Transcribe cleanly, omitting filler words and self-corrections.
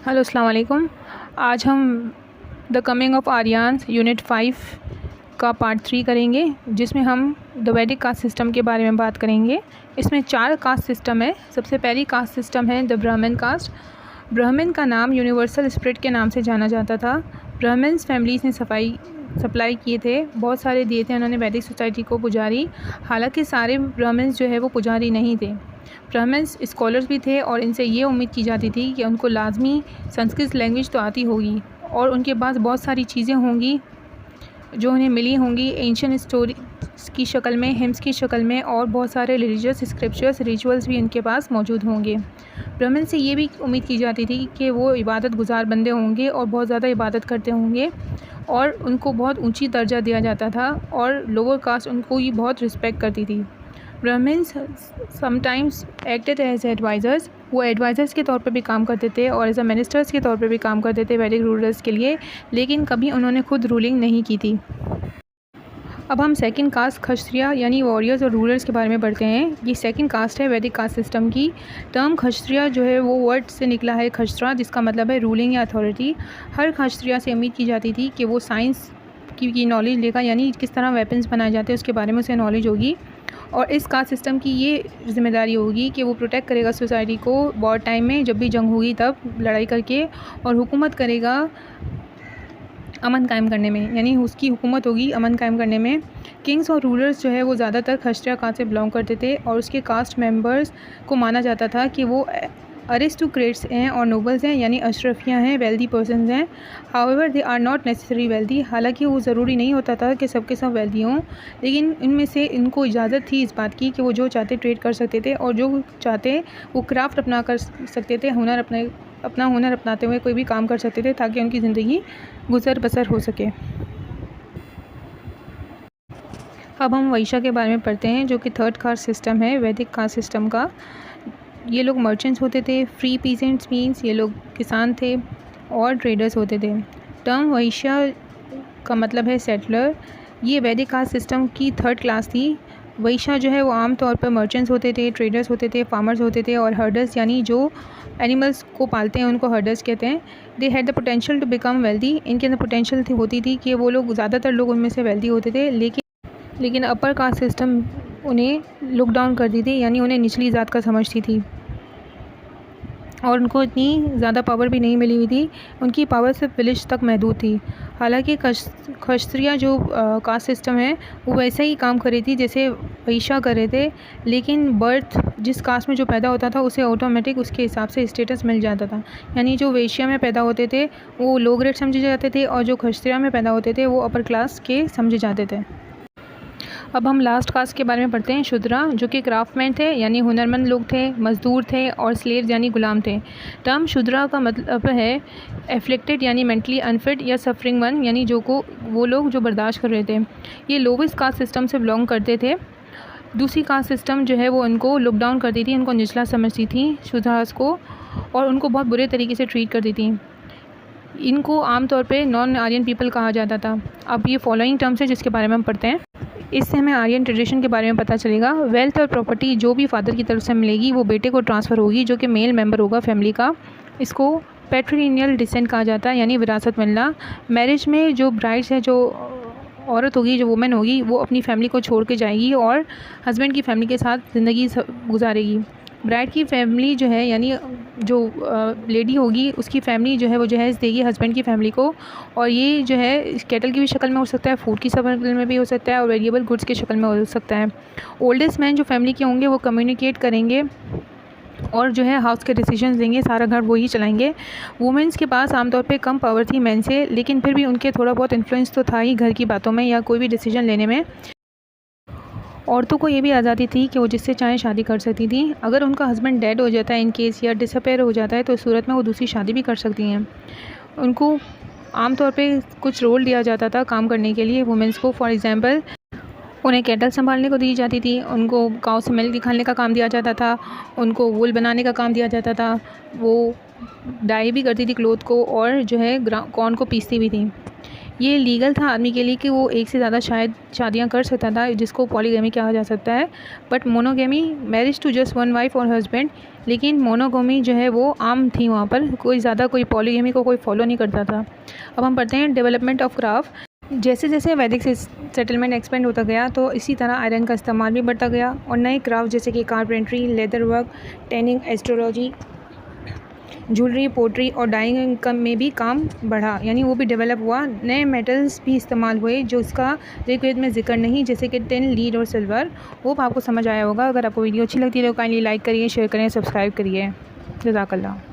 Hello अस्सलाम वालेकुम। आज हम the coming of Aryans unit 5 का पार्ट 3 करेंगे, जिसमें हम द वैदिक कास्ट सिस्टम के बारे में बात करेंगे। इसमें 4 कास्ट सिस्टम है। सबसे पहली कास्ट सिस्टम है द ब्राह्मण कास्ट। ब्राह्मण का नाम यूनिवर्सल स्पिरिट के नाम से जाना जाता था। ब्राह्मण्स फैमिलीज़ ने सप्लाई किए थे, बहुत सारे दिए थे उन्होंने वैदिक सोसाइटी को पुजारी। हालांकि सारे ब्राह्मण्स जो है वो पुजारी नहीं थे। ब्राह्मण्स स्कॉलर्स भी थे और इनसे ये उम्मीद की जाती थी कि उनको लाजमी संस्कृत लैंग्वेज तो आती होगी और उनके पास बहुत सारी चीज़ें होंगी जो उन्हें मिली होंगी एंशिएंट स्टोरी की शक्ल में, हिम्स की शक्ल में, और बहुत सारे रिलीजियस स्क्रिप्चर्स रिचुअल्स भी उनके पास मौजूद होंगे। ब्राह्मण से ये भी उम्मीद की जाती थी कि वो इबादत गुजार बंदे होंगे और बहुत ज़्यादा इबादत करते होंगे और उनको बहुत ऊंची दर्जा दिया जाता था और लोअर कास्ट उनको ये बहुत रिस्पेक्ट करती थी। Brahmins sometimes acted as advisers, वो एडवाइज़र्स के तौर पे भी काम करते थे और एज अ मिनिस्टर्स के तौर पे भी काम करते थे वैदिक रूलर्स के लिए, लेकिन कभी उन्होंने खुद रूलिंग नहीं की थी। अब हम सेकंड कास्ट क्षत्रिय यानी वॉरियर्स और रूलर्स के बारे में पढ़ते हैं। ये सेकंड कास्ट है वैदिक कास्ट सिस्टम की। टर्म क्षत्रिय जो है वो वर्ड से निकला है क्षत्रा, जिसका मतलब है रूलिंग या अथॉरिटी। हर क्षत्रिय से उम्मीद की जाती थी कि वो साइंस की नॉलेज लेगा, यानी किस तरह वेपन्स बनाए जाते हैं उसके बारे में उसे नॉलेज होगी और इस कास्ट सिस्टम की ये जिम्मेदारी होगी कि वो प्रोटेक्ट करेगा सोसाइटी को वॉर टाइम में, जब भी जंग होगी तब लड़ाई करके, और हुकूमत करेगा अमन कायम करने में, यानी उसकी हुकूमत होगी अमन कायम करने में। किंग्स और रूलर्स जो है वो ज़्यादातर क्षत्रिय कास्ट से बिलोंग करते थे और उसके कास्ट मेंबर्स को माना जाता था कि वो अरिस्टोक्रेट्स हैं और नोबल्स हैं, यानी अशरफियाँ हैं, वेल्दी पर्सनस हैं। However they are not necessary wealthy, हालांकि वो ज़रूरी नहीं होता था कि सबके सब वेल्दी हों, लेकिन इनमें से इनको इजाज़त थी इस बात की कि वो जो चाहते ट्रेड कर सकते थे और जो चाहते वो क्राफ्ट अपना कर सकते थे, अपना हुनर अपनाते हुए कोई भी काम कर सकते थे ताकि उनकी ज़िंदगी गुजर बसर हो सके। अब हम वैश्य के बारे में पढ़ते हैं, जो कि थर्ड कास्ट सिस्टम है वैदिक कास्ट सिस्टम का। ये लोग मर्चेंट्स होते थे। फ्री पीजेंट्स मीन्स ये लोग किसान थे और ट्रेडर्स होते थे। टर्म वैश्य का मतलब है सेटलर। ये वैदिक कास्ट सिस्टम की थर्ड क्लास थी। वैश्य जो है वो आमतौर पर मर्चेंट्स होते थे, ट्रेडर्स होते थे, फार्मर्स होते थे और हर्डर्स, यानी जो एनिमल्स को पालते हैं उनको हर्डर्स कहते हैं। They had the potential to become wealthy, इनके अंदर पोटेंशियल होती थी कि वो लोग, ज़्यादातर लोग उनमें से वेल्दी होते थे, लेकिन अपर कास्ट सिस्टम उन्हें लुक डाउन करती थी, यानी उन्हें निचली ज़ात का समझती थी और उनको इतनी ज़्यादा पावर भी नहीं मिली हुई थी। उनकी पावर सिर्फ विलेज तक महदूद थी। हालांकि क्षत्रिय जो कास्ट सिस्टम है वो वैसे ही काम कर रही थी जैसे वैश्य कर रहे थे, लेकिन बर्थ जिस कास्ट में जो पैदा होता था उसे ऑटोमेटिक उसके हिसाब से स्टेटस मिल जाता था। यानी जो वैश्य में पैदा होते थे वो लो ग्रेड समझे जाते थे और जो क्षत्रिय में पैदा होते थे वो अपर क्लास के समझे जाते थे। अब हम लास्ट कास्ट के बारे में पढ़ते हैं, शूद्रा, जो कि क्राफ्टमैन थे, यानी हुनरमंद लोग थे, मजदूर थे, और स्लेव्स यानी गुलाम थे। टर्म शूद्रा का मतलब है एफ्लिक्टेड, यानी मेंटली अनफिट, या सफरिंग वन, यानी वो लोग जो बर्दाश्त कर रहे थे। ये लोवेस्ट कास्ट सिस्टम से बिलोंग करते थे। दूसरी कास्ट सिस्टम जो है वो उनको लुक डाउन करती थी, उनको निचला समझती थी शूद्रास को, और उनको बहुत बुरे तरीके से ट्रीट करती थी। इनको आमतौर पे नॉन आर्यन पीपल कहा जाता था। अब ये फॉलोइंग टर्म्स है जिसके बारे में हम पढ़ते हैं। इससे हमें आर्यन ट्रेडिशन के बारे में पता चलेगा। वेल्थ और प्रॉपर्टी जो भी फादर की तरफ से मिलेगी वो बेटे को ट्रांसफ़र होगी, जो कि मेल मेंबर होगा फैमिली का। इसको पैट्रिलिनियल डिसेंट कहा जाता है, यानी विरासत मिलना। मैरिज में जो ब्राइड्स है, जो औरत होगी, जो वुमेन होगी, वो अपनी फैमिली को छोड़ के जाएगी और हस्बैंड की फैमिली के साथ ज़िंदगी गुजारेगी। ब्राइड की फैमिली जो है, यानी जो लेडी होगी उसकी फैमिली जो है वो जहेज़ देगी हस्बैंड की फैमिली को, और ये जो है कैटल की भी शक्ल में हो सकता है, फूड की शक्ल में भी हो सकता है और वेरिएबल गुड्स की शक्ल में हो सकता है। ओल्डेस्ट मैन जो फैमिली के होंगे वो कम्युनिकेट करेंगे और जो है हाउस के डिसीजंस देंगे, सारा घर वो ही चलाएंगे। वुमेंस के पास आमतौर पे कम पावर थी मैन से, लेकिन फिर भी उनके थोड़ा बहुत इन्फ्लुएंस तो था ही घर की बातों में या कोई भी डिसीजन लेने में। औरतों को ये भी आज़ादी थी कि वो जिससे चाहे शादी कर सकती थी। अगर उनका हस्बैंड डेड हो जाता है इन केस, या डिसअपेयर हो जाता है, तो इस सूरत में वो दूसरी शादी भी कर सकती हैं। उनको आमतौर पे कुछ रोल दिया जाता था काम करने के लिए वुमेंस को। फॉर एग्जांपल उन्हें कैटल संभालने को दी जाती थी, उनको काऊ से मिल्क निकालने का काम दिया जाता था, उनको वूल बनाने का काम दिया जाता था, वो डाई भी करती थी क्लोथ को और जो है कॉर्न को पीसती भी थी। ये लीगल था आदमी के लिए कि वो एक से ज़्यादा शायद शादियाँ कर सकता था, जिसको पॉलीगैमी कहा जा सकता है। But monogamy, marriage to just one wife और हस्बैंड, लेकिन मोनोगैमी जो है वो आम थी वहाँ पर, कोई पॉलीगैमी को कोई फॉलो नहीं करता था। अब हम पढ़ते हैं डेवलपमेंट ऑफ क्राफ्ट। जैसे जैसे वैदिक सेटलमेंट एक्सपेंड होता गया तो इसी तरह आयरन का इस्तेमाल भी बढ़ता गया और नए क्राफ्ट जैसे कि carpentry, leather work, tanning, astrology, jewellery, pottery और डाइंग में भी काम बढ़ा, यानी वो भी डेवलप हुआ। नए मेटल्स भी इस्तेमाल हुए जो इसका ऋग्वेद में जिक्र नहीं, जैसे कि टिन, लीड और सिल्वर। होप आपको समझ आया होगा। अगर आपको वीडियो अच्छी लगती है तो काइंडली लाइक करिए, शेयर करें, सब्सक्राइब करिए। जज़ाकल्लाह।